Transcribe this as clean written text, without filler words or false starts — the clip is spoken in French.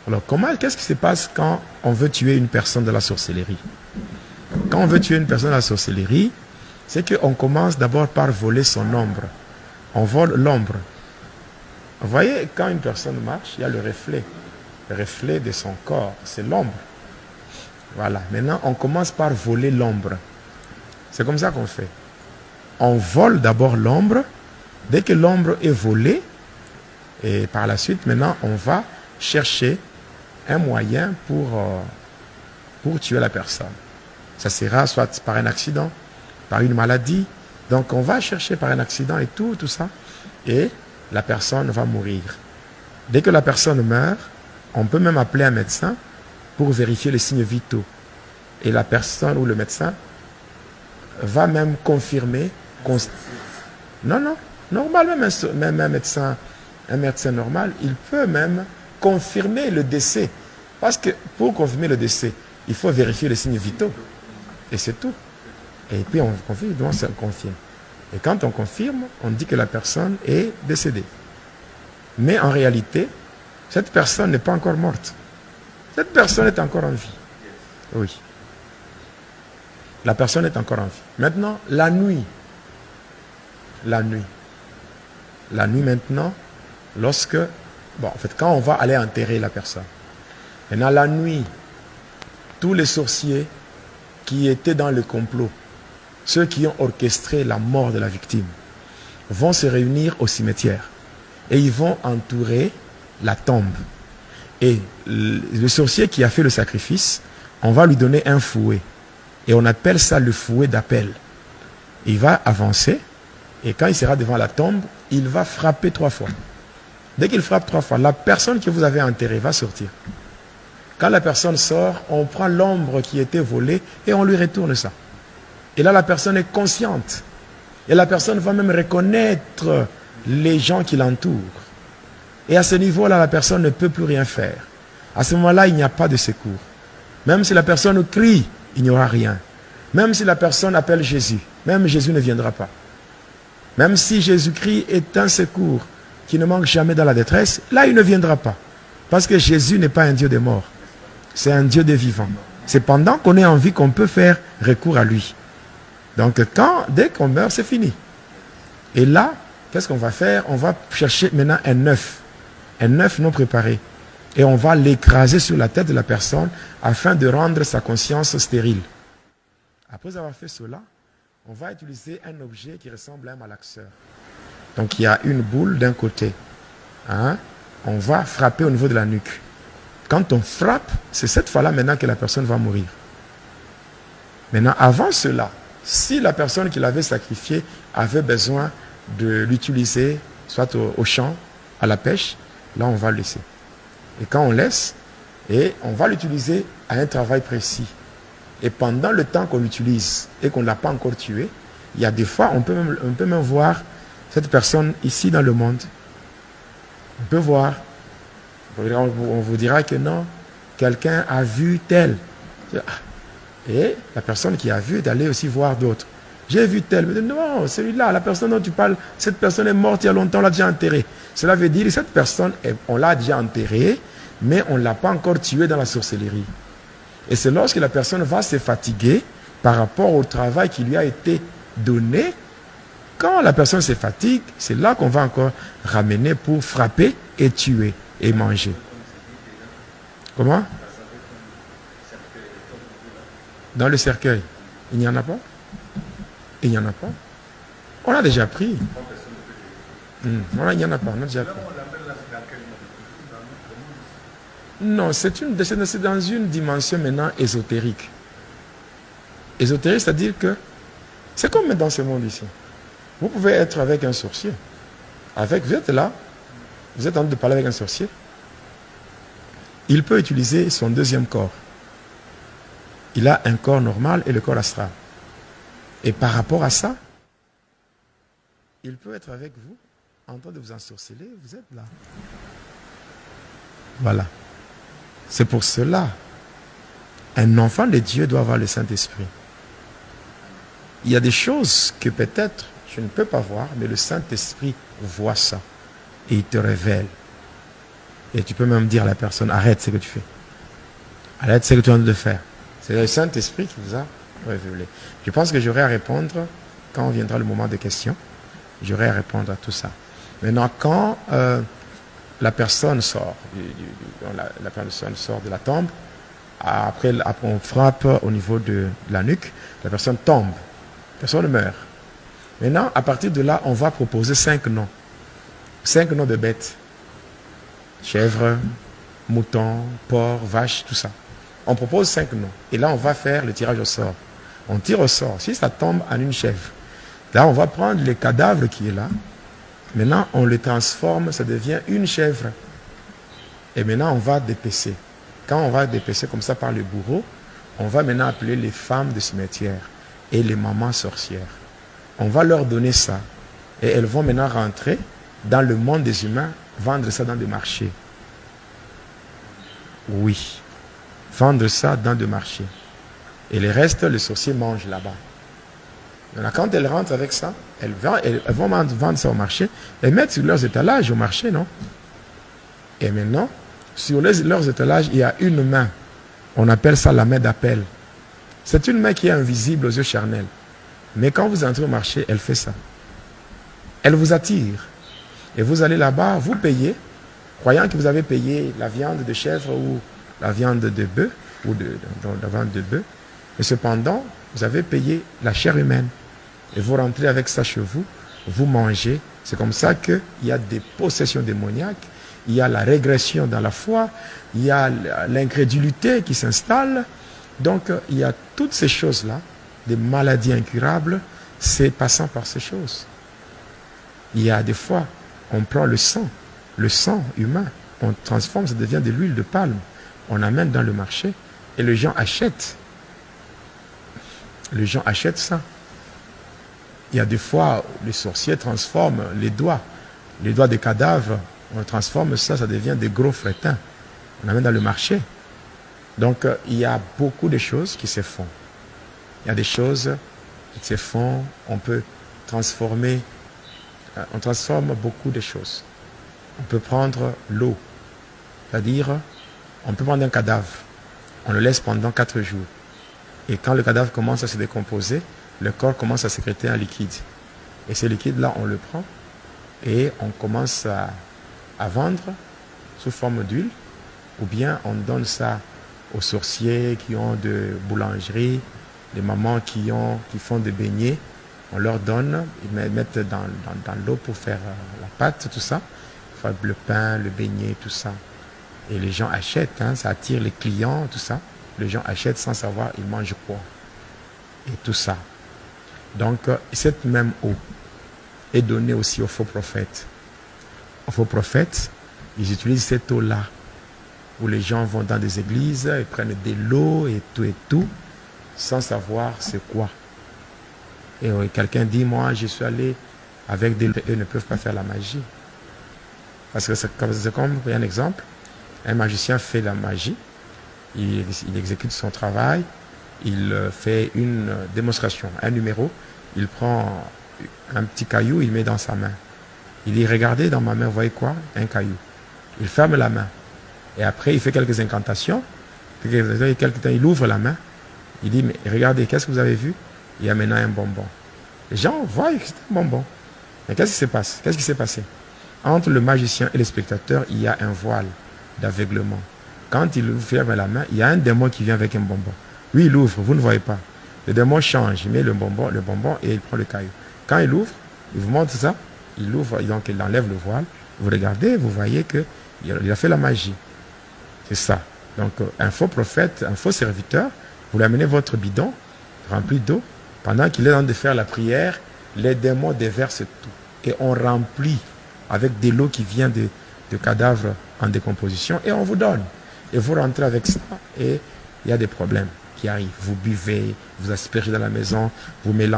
Alors, qu'est-ce qui se passe quand on veut tuer une personne de la sorcellerie? Quand on veut tuer une personne de la sorcellerie, c'est qu'on commence d'abord par voler son ombre. On vole l'ombre. Vous voyez, quand une personne marche, il y a le reflet de son corps, c'est l'ombre. Voilà, maintenant on commence par voler l'ombre. C'est comme ça qu'on fait. On vole d'abord l'ombre. Dès que l'ombre est volée, et par la suite, maintenant, on va chercher un moyen pour tuer la personne. Ça sera soit par un accident, par une maladie. Donc on va chercher par un accident et tout ça. Et la personne va mourir. Dès que la personne meurt, on peut même appeler un médecin pour vérifier les signes vitaux. Et la personne ou le médecin va même confirmer. Non, normal, même un médecin normal, il peut même confirmer le décès. Parce que pour confirmer le décès, il faut vérifier les signes vitaux. Et c'est tout. Et puis on confirme, donc on confirme. Et quand on confirme, on dit que la personne est décédée. Mais en réalité, cette personne n'est pas encore morte. Cette personne est encore en vie. Oui. La personne est encore en vie. Maintenant, la nuit. La nuit maintenant, quand on va aller enterrer la personne. Maintenant, la nuit, tous les sorciers qui étaient dans le complot, ceux qui ont orchestré la mort de la victime, vont se réunir au cimetière et ils vont entourer la tombe. Et le sorcier qui a fait le sacrifice, on va lui donner un fouet. Et on appelle ça le fouet d'appel. Il va avancer et quand il sera devant la tombe, il va frapper 3 fois. Dès qu'il frappe 3 fois, la personne que vous avez enterrée va sortir. Quand la personne sort, on prend l'ombre qui était volée et on lui retourne ça. Et là, la personne est consciente. Et la personne va même reconnaître les gens qui l'entourent. Et à ce niveau-là, la personne ne peut plus rien faire. À ce moment-là, il n'y a pas de secours. Même si la personne crie, il n'y aura rien. Même si la personne appelle Jésus, même Jésus ne viendra pas. Même si Jésus-Christ est un secours qui ne manque jamais dans la détresse, là, il ne viendra pas. Parce que Jésus n'est pas un Dieu des morts. C'est un Dieu des vivants. C'est pendant qu'on est en vie qu'on peut faire recours à lui. Donc, dès qu'on meurt, c'est fini. Et là, qu'est-ce qu'on va faire? On va chercher maintenant un œuf non préparé. Et on va l'écraser sur la tête de la personne afin de rendre sa conscience stérile. Après avoir fait cela, on va utiliser un objet qui ressemble à un malaxeur. Donc, il y a une boule d'un côté. On va frapper au niveau de la nuque. Quand on frappe, c'est cette fois-là maintenant que la personne va mourir. Maintenant, avant cela, si la personne qui l'avait sacrifié avait besoin de l'utiliser, soit au champ, à la pêche, là on va le laisser. Et quand on laisse, et on va l'utiliser à un travail précis. Et pendant le temps qu'on l'utilise et qu'on ne l'a pas encore tué, il y a des fois, on peut même voir cette personne ici dans le monde. On peut voir. On vous dira que non, quelqu'un a vu tel. Et la personne qui a vu est allée aussi voir d'autres. J'ai vu tel. Mais non, celui-là, la personne dont tu parles, cette personne est morte il y a longtemps, on l'a déjà enterrée. Cela veut dire que cette personne, on l'a déjà enterrée, mais on ne l'a pas encore tuée dans la sorcellerie. Et c'est lorsque la personne va se fatiguer par rapport au travail qui lui a été donné. Quand la personne se fatigue, c'est là qu'on va encore ramener pour frapper et tuer et manger. Comment? Dans le cercueil. Il n'y en a pas? Il n'y en a pas? On l'a déjà pris. Il n'y en a pas, on a déjà pris. Non, c'est dans une dimension maintenant ésotérique. Ésotérique, c'est-à-dire que c'est comme dans ce monde ici. Vous pouvez être avec un sorcier. Vous êtes là, vous êtes en train de parler avec un sorcier. Il peut utiliser son deuxième corps. Il a un corps normal et le corps astral. Et par rapport à ça, il peut être avec vous, en train de vous ensorceler, vous êtes là. Voilà. C'est pour cela, un enfant de Dieu doit avoir le Saint-Esprit. Il y a des choses que peut-être je ne peux pas voir, mais le Saint-Esprit voit ça et il te révèle. Et tu peux même dire à la personne, arrête ce que tu fais. Arrête ce que tu es en train de faire. C'est le Saint-Esprit qui vous a révélé. Je pense que j'aurai à répondre, quand viendra le moment des questions, j'aurai à répondre à tout ça. Maintenant, quand la personne sort, la personne sort de la tombe, après on frappe au niveau de la nuque, la personne tombe, la personne meurt. Maintenant, à partir de là, on va proposer 5 noms. 5 noms de bêtes. Chèvre, mouton, porc, vache, tout ça. On propose 5 noms. Et là, on va faire le tirage au sort. On tire au sort. Si ça tombe en une chèvre, là, on va prendre le cadavre qui est là. Maintenant, on le transforme, ça devient une chèvre. Et maintenant, on va dépecer. Quand on va dépecer comme ça par le bourreau, on va maintenant appeler les femmes de cimetière et les mamans sorcières. On va leur donner ça. Et elles vont maintenant rentrer dans le monde des humains, vendre ça dans des marchés. Oui. Vendre ça dans des marchés. Et le reste, le sorcier mange là-bas. Maintenant, quand elles rentrent avec ça, elles vont vendre ça au marché et mettre sur leurs étalages au marché, non? Et maintenant, sur leurs étalages, il y a une main. On appelle ça la main d'appel. C'est une main qui est invisible aux yeux charnels. Mais quand vous entrez au marché, elle fait ça. Elle vous attire. Et vous allez là-bas, vous payez, croyant que vous avez payé la viande de chèvre ou la viande de bœuf, ou la viande de bœuf. Et cependant, vous avez payé la chair humaine. Et vous rentrez avec ça chez vous, vous mangez. C'est comme ça qu'il y a des possessions démoniaques, il y a la régression dans la foi, il y a l'incrédulité qui s'installe. Donc, il y a toutes ces choses-là, des maladies incurables, c'est passant par ces choses. Il y a des fois, on prend le sang humain, on transforme, ça devient de l'huile de palme, on amène dans le marché et les gens achètent. Les gens achètent ça. Il y a des fois, les sorciers transforment les doigts des cadavres, on transforme ça, ça devient des gros frétins. On amène dans le marché. Donc, il y a beaucoup de choses qui se font. Il y a des choses qui se font, on peut transformer, on transforme beaucoup de choses. On peut prendre l'eau, c'est-à-dire, on peut prendre un cadavre, on le laisse pendant 4 jours. Et quand le cadavre commence à se décomposer, le corps commence à sécréter un liquide. Et ce liquide-là, on le prend et on commence à vendre sous forme d'huile, ou bien on donne ça aux sorciers qui ont de boulangerie, les mamans qui font des beignets, on leur donne, ils mettent dans l'eau pour faire la pâte, tout ça, faire le pain, le beignet, tout ça. Et les gens achètent, hein, ça attire les clients, tout ça. Les gens achètent sans savoir ils mangent quoi. Et tout ça. Donc, cette même eau est donnée aussi aux faux prophètes. Aux faux prophètes, ils utilisent cette eau-là, où les gens vont dans des églises, ils prennent de l'eau et tout, sans savoir c'est quoi. Et quelqu'un dit, moi, je suis allé avec des... Eux ne peuvent pas faire la magie. Parce que c'est comme, un exemple, un magicien fait la magie, il exécute son travail, il fait une démonstration, un numéro, il prend un petit caillou, il met dans sa main. Il dit, regardez dans ma main, vous voyez quoi? Un caillou. Il ferme la main. Et après, il fait quelques incantations. Il ouvre la main. Il dit, mais regardez, qu'est-ce que vous avez vu? Il y a maintenant un bonbon. Les gens voient que c'est un bonbon. Mais qu'est-ce qui se passe? Qu'est-ce qui s'est passé? Entre le magicien et le spectateur, il y a un voile d'aveuglement. Quand il ferme la main, il y a un démon qui vient avec un bonbon. Lui, il ouvre, vous ne voyez pas. Le démon change, il met le bonbon et il prend le caillou. Quand il ouvre, il vous montre ça, il ouvre, donc il enlève le voile. Vous regardez, vous voyez qu'il a fait la magie. C'est ça. Donc, un faux prophète, un faux serviteur, vous lui amenez votre bidon rempli d'eau. Pendant qu'il est en train de faire la prière, les démons déversent tout. Et on remplit avec de l'eau qui vient de cadavres en décomposition et on vous donne. Et vous rentrez avec ça et il y a des problèmes qui arrivent. Vous buvez, vous aspergez dans la maison, vous mélangez.